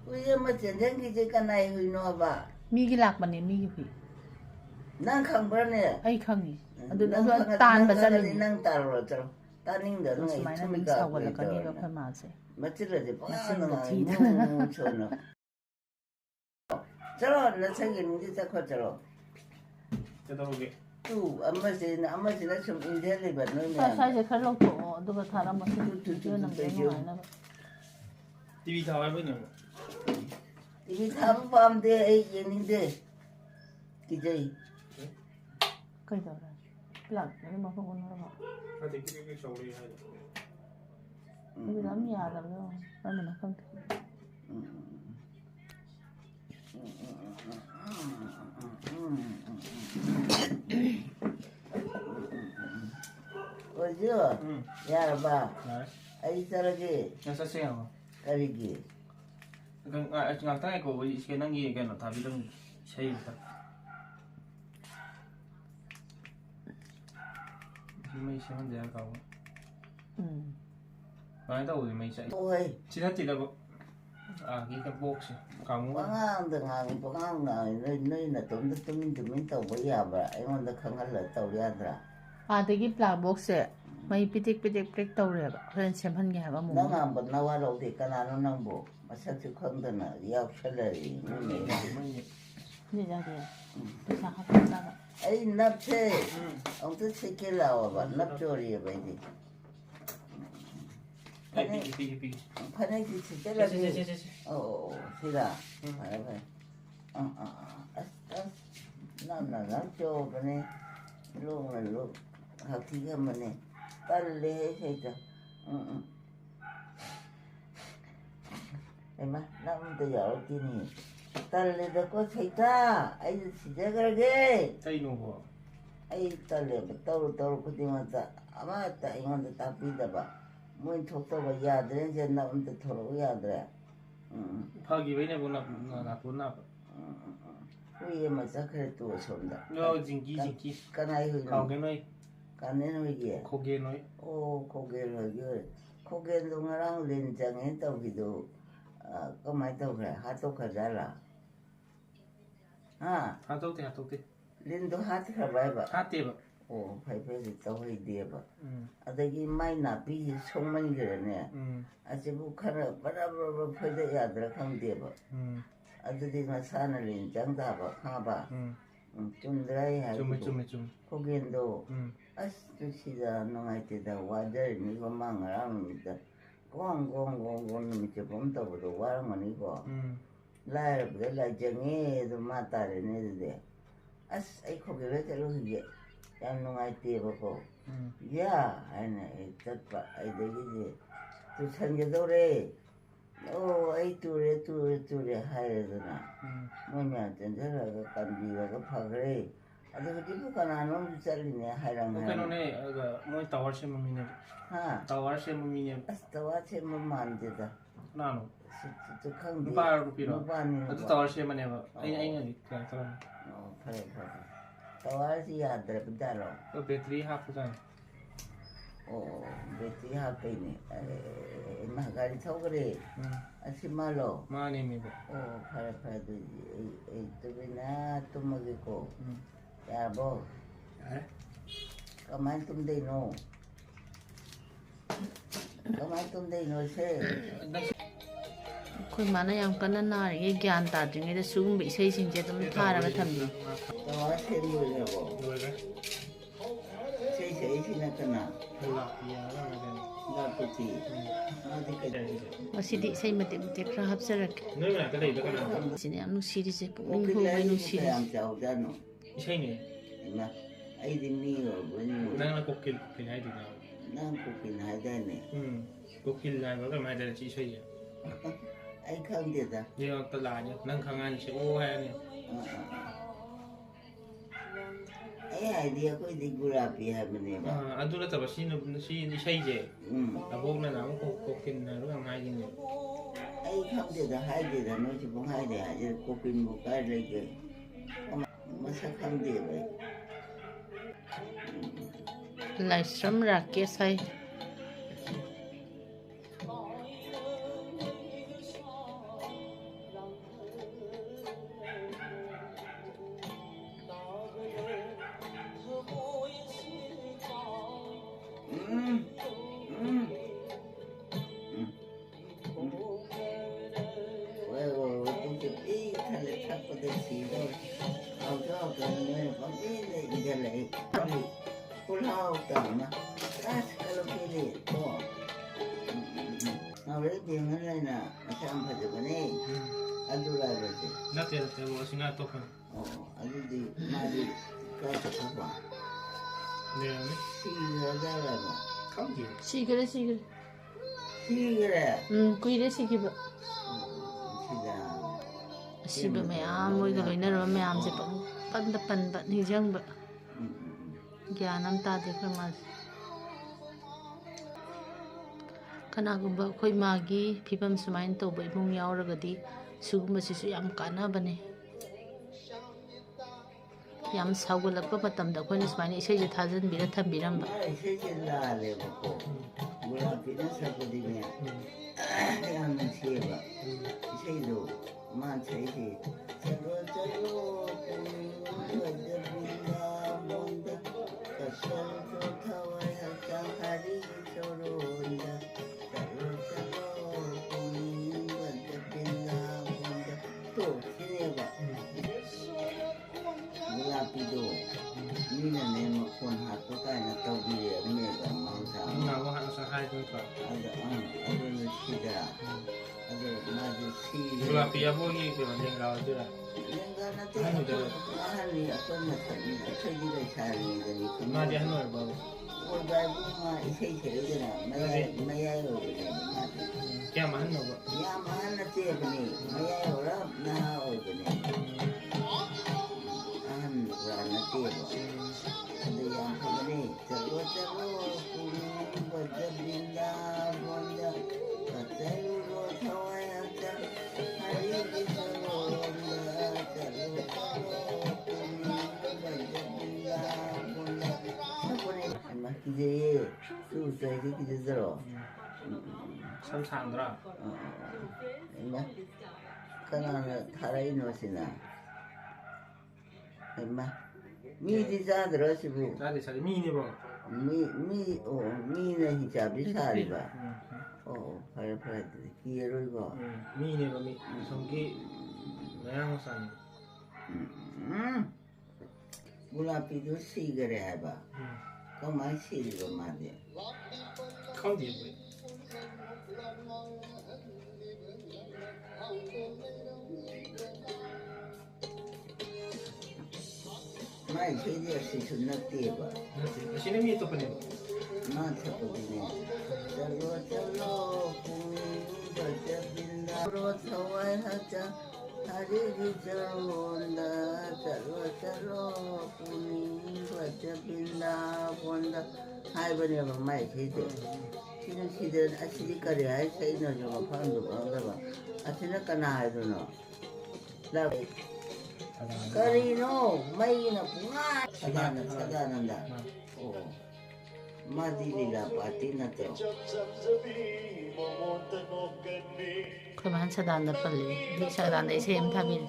우리 엄마 전쟁기지 까나이 후이노봐. 미기 락바네 미기 휘. 난 강버네. 아이 강이. 아두 딴 바자니. 난 따로 따로. 따닝도 너 수마이나 사고를 가니가 파마세. 맞지러지. 맞지는 뭐 저는. 저러 나 생기는지 자꾸 저러. 뜯어보게. 또 엄마지나 좀 인텔리 받는 사이즈 칼로고 누가 다른 맛을 주는 게 아니라. TV 다 와보냐? TV 다 밤데 애 얘는데. 기저이. 그래도 플락 내가 뭐 보고 나와. 아, 되게 저리 해야 돼. 이거 남이 알아요. 얼마나 깜짝. 어저 야봐 아이 사라지 나사세요. 까리기 ngaktai ko cái năng gì cái nó thà bị đông xây ta mấy xe hơn giờ cầu nói đâu thì mấy sẽ ôi chỉ hết thì là cái box cầu muốn 방황 등항 방황 너희는 좀 tàu bây giờ vậy anh còn không ăn lợn tàu đi ăn ra 되게 플락 복스에 많이 삐릭 떠오르요. 그런 셈한 게 하고 뭐. 너가 한번 나와라 어디 가나는 낭보 마사지 컨드나 약 셀러리 네 자리에. 그래서 하다가 에이 납체 엉뚱 새끼 나와봐 납조리 봐야지 삐 파내기 진짜라지 싫어 나나 납조번에 로 하기가 뭐네 빨리 해서 에마 남도 열기니 딸래도 꽃이다 아이 진짜 그러게 tay nó 아이 딸래 떠오르 그때마다 아마 딱 이건데 딱 믿어봐 문 톡톡 야들은 이제 나온데 돌아오고 야들아 파기 왜냐 보나 보나 위에 맞아 그래 또 손다 요 진기 까나이 가게 너희 까내는 위에 고개 너희 고개를 고개 동아랑 렌장에 떠기도 có mấy tàu rồi hát tàu cả ra là hát tốt thế lên tàu hát cả vậy bà hát tiếp phải thì tàu hay đẹp bà ở đây cái mai nạp đi xong mình cái này chỉ bu khăn là bắt đầu phải để nhà được không đẹp bà ở đây mà sao nó lên trắng ta bà ha bà chung đây hay chung có kiến đồ tôi chỉ là nó ngay từ đầu qua đây mình có mang ra mình con mình chỉ bấm tàu rồi qua mà ní có lại bây giờ chẳng rồi mà ta rồi này rồi ấy không biết cái lúc gì em nó ngay tiệm bako anh này tất cả ấy đấy cái gì tôi xem cái đâu đấy ấy tôi đấy hay rồi nè mọi nhà chân thế là cái cần gì là cái phật đấy cái gì cũng cần nó chơi này hay là cái nó này mỗi tàu xem mà mình tàu xem mà mình tàu xem mà man chứ ta nào tôi không biết ba rupiah tàu xem mà này anh này cái tàu phải tàu gì à để bây giờ rồi battery half rồi battery half cái này mà gari thâu cái đấy xin malo mà này mình phải tôi bên na tôi mà cái cô ya bo kaman tum dei no se 그 만화 양반은 나 이게 안 따중에 수금 이세신제 좀 타라가 탐니. tawa se mo le se sinakana na puti 어시디 세 밑에 크라 합서를. 너는 cái này cái nào 진짜 아무 시리즈 ning 후에 노 시리즈. am chao da no cái này na ai din ni ro ben đang là cục kỳ hay thì nào na ko kin hai da ne cục kỳ này với cái mai đây là chỉ xây vậy ai không được da như tao là nhá nâng khang ăn sẽ ô hay nhá ai idea ko di gurapi ha bene ba anh tôi đã tập xin xây vậy bố này nào cục kỳ này rất là hay gì nhỉ ai không được da hai de da no chỉ bông hai de ai ko kin bu ka le ke mà sao không được vậy 라이스럼 라켓 사이 ꯊꯛꯄꯗ ꯁꯤꯗꯧꯔꯦ ꯍꯧꯖꯤꯛ ꯄꯪꯄꯤꯗ ꯏꯟꯖꯜꯂꯛꯏ ꯄꯨꯜꯍꯥꯎ ꯇꯧꯅ ꯑꯁ ꯀꯂꯣꯄꯤꯗꯤ ꯀꯣ ꯉꯥꯎꯔꯦ ꯕꯦꯡꯒ ꯂꯩꯅ ꯃꯁꯥ ꯌꯥꯝ ꯐꯖꯕꯅꯦ ꯑꯗꯨ ꯂꯥꯏꯕꯁꯦ ꯅꯠꯇꯦ ꯃꯁꯤꯅ ꯑꯇꯣꯞꯄꯅꯤ ꯑꯗꯨꯗꯤ ꯃꯥꯗꯤ ꯀꯥꯏ ꯆꯠꯊꯣꯛꯄ ꯂꯩꯔꯝꯅꯤ 시가자라고. ꯈꯪꯗꯦ 시그래 시그래. 시그래. kuire 시기ba. 시다. 시바 ꯃꯌꯥꯝ ꯃꯣꯏꯒ ꯂꯣꯏꯅꯔꯕ ꯃꯌꯥꯝꯁꯦ ꯄꯟꯗ ꯄꯟꯕ ꯅꯤꯡꯁꯤꯡꯕ ꯒ꯭ꯌꯥꯟ ꯑꯃ ꯇꯥꯗꯦ ꯑꯩꯈꯣꯏ ꯃꯥꯁꯦ ꯀꯅꯥꯒꯨꯝꯕ ꯑꯩꯈꯣꯏ ꯃꯥꯒꯤ ꯐꯤꯕꯝ ꯁꯨꯃꯥꯏꯅ ꯇꯧꯕ ꯏꯃꯨꯡ ꯌꯥꯎꯔꯒꯗꯤ ꯁꯤꯒꯨꯝꯕꯁꯤꯁꯨ ꯌꯥꯝ ꯀꯥꯟꯅꯕꯅꯦ ꯌꯥꯝ ꯁꯥꯎꯒꯠꯂꯛꯄ ꯃꯇꯝꯗ ꯑꯩꯈꯣꯏꯅ ꯁꯨꯃꯥꯏꯅ ꯏꯁꯩꯁꯦ ꯊꯥꯖꯤꯟꯕꯤꯔ ꯊꯝꯕꯤꯔꯝꯕ 이세제 나래고 물어비는 사고들이냐 양 시에봐 이세도 만차이지 저로 어저비나 뭔다 가설도 타와야 장하리 저로인다 저로 어저비나 뭔다 또 지내봐 물어비도 니는 내 먹고 하고 가나 떠비래 내가 망상 เราก็หันสะพายกันก่อน 아들은 시다 아들 나도 시 เวลาปีพวกนี้เป็นมันยังเราใช่ไหม 내가 나한테 아하니 어떤 사람이 저기를 살리더니 มาเดี๋ยวให้หน่อยเบา 오다구마 이세이세이잖아 마야요 그래 แก้มาให้หน่อยเบา 야마 하나 떼보니 마야요라 나하오 그래 아한 하나 떼보 근데 양파들이 저로 버져빈다 본다 가짜루로 타와야 자 하리기 저로 온다 저로 버져빈다 본다 사건에 아마 기재에 수사에서 기재들어 ซ้ำๆด้วย 얼마 그나는 살아있노시나 얼마 미디자들 어시부 จ้าเดี๋ยวฉันมีนี่บ่ 미는 히잡이 살이봐 그래 기회로 이거 มีนี่บ่มีสองกี้แล้วสั่ง 물라피도 시그래 해봐 그만 시리고 말이야 เข้าเดียวไป 마이 세디가 시순나 띄어봐 ชิ้นนี้มีตัวเป็น 마차거든요 짤로 꿈이 버져빈다 로타와이 하자 하리기 저온다 짤로 꿈이 버져빈다 본다 하이버니가 마이 세디 시는 시들은 아시리까리 아이 세이너 좀 파는도 그런다봐 아시나까나 하이도노 나 Karino, may na bunga. Sadanan da. Oo. Madilila pati na to. เคยมาหันชะดานนะปัลลีที่ชะดานไอเซมทามิน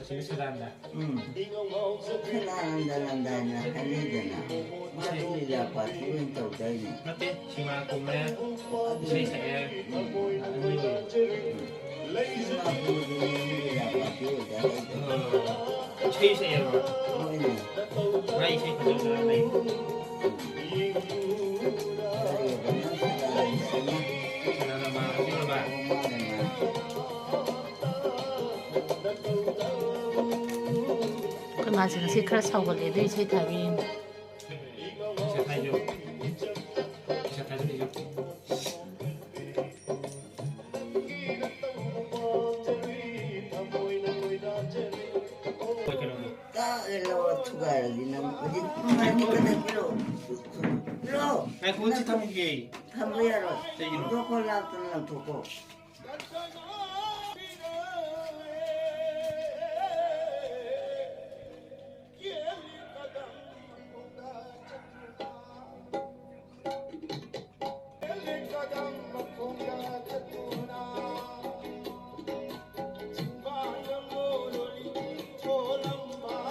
ชิ้นสุดท้ายนะ Sadanan da na kanida na. Madilila pati yung tawday na. นักเตะชิมาคุมแม่ใช้แสงอันนี้เลย Madilila pati yung tawday. ใช้แสงหรอ Okay na. ไม่ใช่ขนมอะไร Kaya ba na sadanan siya? ขนมมาที่ระบาด Umana na. เคยมาถึงสิคราเศร้ากันเลยด้วยใช้ทาวิน ใช้ไทยอยู่ใช้ไทยอยู่ไปกันเลย Kailaw tugal din ang hindi ka na kilo. Kilo. ไอ้คุณจะทำยังไง Kambayaro. Doko lang lang doko.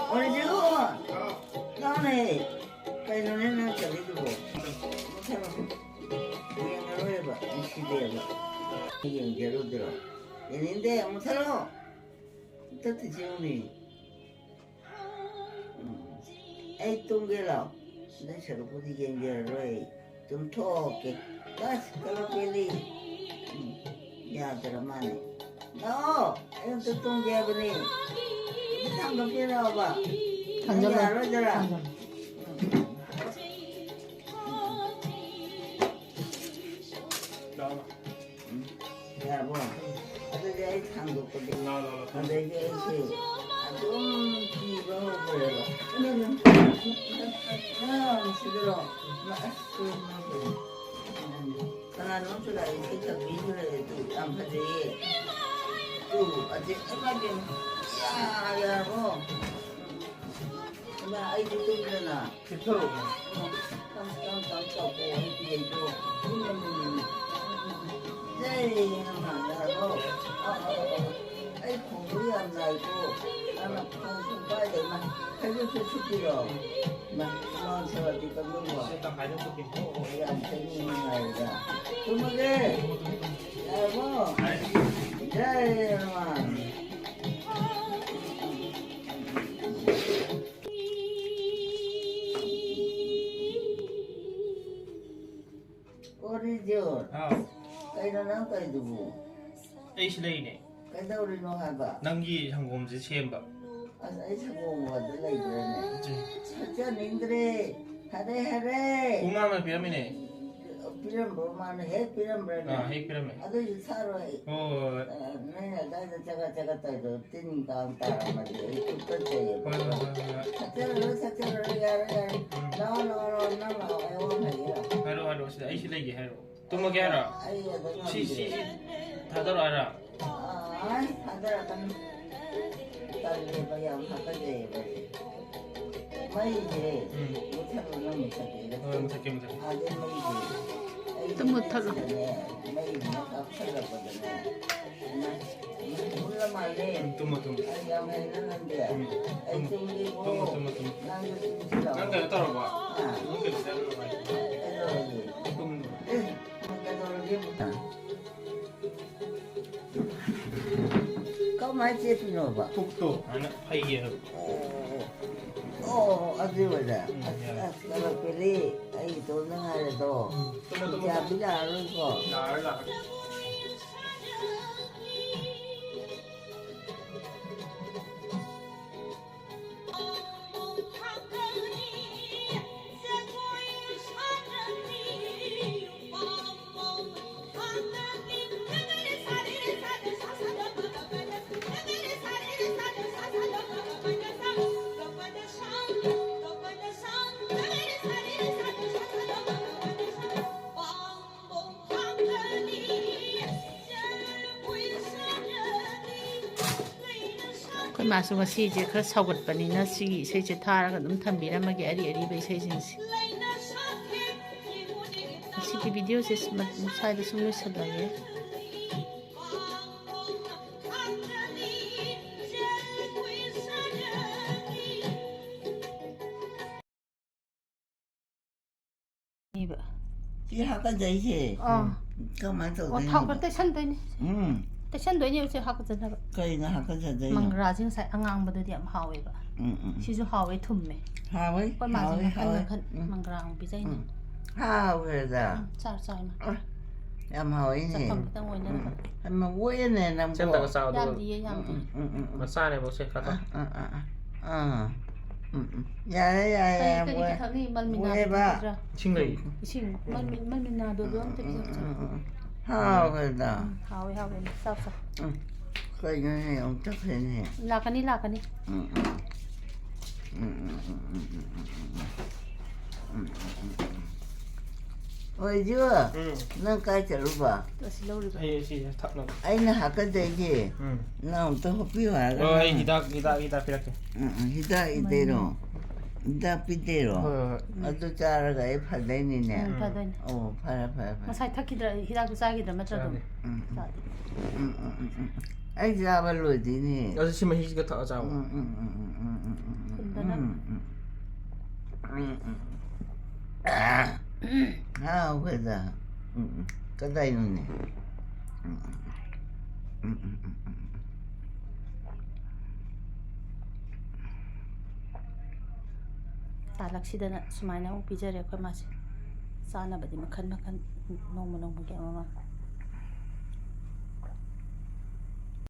Ôi chứ nó này cây nó nên nó trở đi được. 이게 제로 들어. 얘는데 못 살아. 어떻게 지우니? 에이 똥개라. 내 저로 부디게 이제 좀 토게. 가스 깔아버리. 야 들어만해. 이거 또 똥개버니. 상금 필요하봐. 던져봐. 알아줘라. 던져. 나와. 야 뭐. 아들 상금 거든. 나와. 근데 이게 좀 비벼버려라. 그러면 시들어. 하나는 없어라. 이렇게 비벼야 안 파지. 또 아직 얼마긴 야 뭐. 나 아이들 또 일어나. 대표로. 깜깜깜 까고 이게 또 제이만 나고 아이 공부이 안 나고 나는 방송 봐야 되나 해줘서 죽기로 막 그만서 어디가 놀고 일단 가정 느낌. 우리 안 생기는 아이가 그만해 야뭐 제이만 오리지온 까이러나 까이두고 에이시 레이네. 까이다 우리노 하바 남기 상공지 체험바. 아이 사고 뭐들 레이드네 그치. 사자님들의 하래 공감을 비하면에. 비람 뭐만 해 비람 아, 뭐네 헤이 피라미. 아들 사러 내가 나도 제가 따도 뜨니까 따라 말이야 그때 사자를 야래 나와 하루 시다 에이시 레이기 하루. 또 뭐게 하라. 시 다들 알아. 아이 하더라 간 딸이 봐야 하까지 마이지 못하면 못하게 무섭게. 아들 마이지 또 못하러. 몰라 말래 또 뭐. 아이가 했는데 아이 뚱기고 난도 좀 싫어 난가 따라봐. 난가 따라봐. 애들이 kau macam pino ba? 톡도 아나 파이게. Ada ada. Kalau pilih, itu nang ada tu. Jadi harus kok. 알라. ꯑꯩꯈꯣꯏ ꯃꯥꯁꯨ ꯉꯁꯤꯁꯦ ꯈꯔ ꯁꯥꯎꯒꯠꯄꯅꯤꯅ ꯁꯤꯒꯤ ꯏꯁꯩꯁꯦ ꯊꯥꯔꯒ ꯑꯗꯨꯝ ꯊꯝꯕꯤꯔꯝꯃꯒꯦ ꯑꯔꯤꯕ ꯏꯁꯩꯁꯤꯡꯁꯦ ꯃꯁꯤꯒꯤ ꯚꯤꯗꯤꯑꯣꯁꯦ ꯁ꯭ꯋꯥꯏꯗ ꯁꯨꯝ ꯂꯣꯏꯁꯤꯜꯂꯒꯦ Chị học cái gì chứ? Có mấy tụi 어, 다 떼산도이네. 떼산도이네 요새 하거든요. Cây nó học cái gì? 망라지 ng사이 앙앙보다도 ꯌꯥꯝ ꯍꯥꯎꯋꯦꯕ. 시주 하웨 툼메. 하웨? કોઈ 마지막 한 망랑 비자이네. 하웨다. 짤짤마. Em hỏi nè. 잠깐 부당 오이는. Mà quên nè nằm 쌤 다가 싸워도. 얌디에 얌디. 마사네 보세 가다. Dạ cái thằng này mình quê ba. 칭레이. 지금 mình nào được luôn thì 하웨다. 하웨 sao sao. Cây này ông chắc thế nè. là cái này. Ôi chưa? Nó cái chả lúc bà. Tôi xin lâu rồi. 에이 시 탑나. Anh nó học cái gì chứ? Nó không tôi học biết hả? 이다 피라케. Hita itero. Hita pitero. Ato chara cái phải đây nè nè. 파도네. phải. 마사이 타키들 히라고 싸기들 맞죠? Anh ra bao lùi tí nè. 어제 심은 희지가 다 자고. Không phải giờ. Cái đây này nè. ꯆꯥꯂꯛꯁꯤꯗꯅ ꯁꯨꯃꯥꯏꯅ ꯑꯃꯨꯛ ꯄꯤꯖꯔꯦ ꯑꯩꯈꯣꯏ ꯃꯥꯁꯦ ꯆꯥꯅꯕꯗꯤ ꯃꯈꯟ ꯃꯈꯟ ꯅꯣꯡꯃ ꯅꯣꯡꯃꯒꯤ ꯑꯃꯃꯝ